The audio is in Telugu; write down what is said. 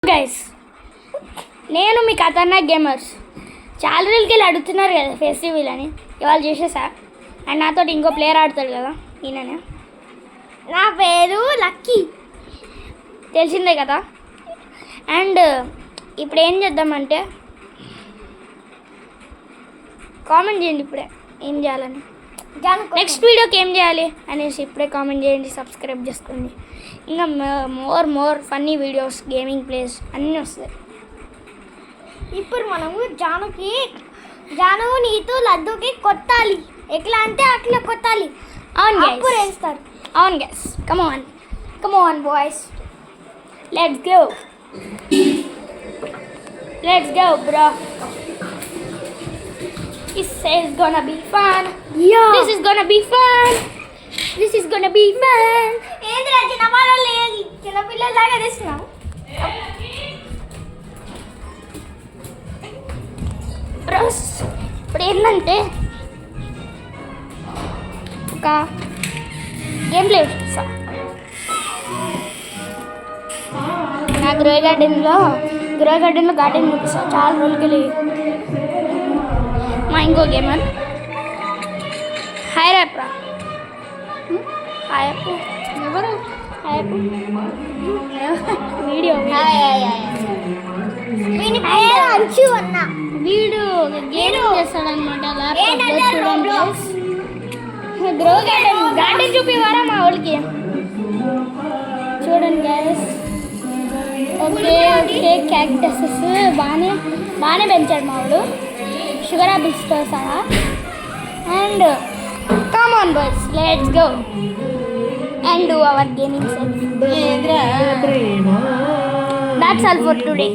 గైస్, నేను మీ ఖతర్నాక్ గేమర్స్. చాలా రోజులకి వెళ్ళి అడుగుతున్నారు కదా ఫెస్టివల్ అని, ఇవాళ చేసేసా. అండ్ నాతో ఇంకో ప్లేయర్ ఆడతాడు కదా, ఈయననే. నా పేరు లక్కీ, తెలిసిందే కదా. అండ్ ఇప్పుడు ఏం చేద్దామంటే, కామెంట్ చేయండి ఇప్పుడే ఏం చేయాలని, నెక్స్ట్ వీడియోకి ఏం చేయాలి అనేసి ఇప్పుడే కామెంట్ చేయండి, సబ్స్క్రైబ్ చేసుకోండి. ఇంకా more funny videos, gaming place అన్నీ వస్తాయి. ఇప్పుడు మనము జాను నీతో లడ్డూకి కొట్టాలి. ఎట్లా అంటే అట్లా కొట్టాలి. అవును అప్పుడు వేస్తారు. అవును guys, come on boys, let's go bro. This is gonna be fun. Yeah. This is gonna be fun. ఏంద్రా చిన్నపిల్లలాగా తెస్తున్నావు. బ్రోస్, ఇప్పుడు ఏంటంటే ఒక గేమ్ ప్లే చూస్తా. నా గ్రో గార్డెన్లో గార్డెన్ చూపిస్తా. చాలా రోజులకి వెళ్ళి మా ఇంకో గేమర్ హాయ్ రా. హాయ్ అప్పు. ఎవరు హాయ్ అప్పు? వీడియో వీని పేరు అంచు అన్న. వీడు గేమింగ్ చేస్తాడనమాట ల్యాప్టాప్లో. గ్రో గార్డెన్ చూపివారా మా వాళ్ళకి? చూడండి గైస్. ఓకే క్యాక్టసెస్ బాగానే పెంచాడు మా వాడు, షుగర్ యాపిల్స్తో సహా. And come on boys, let's go and do our gaming session. That's all for today.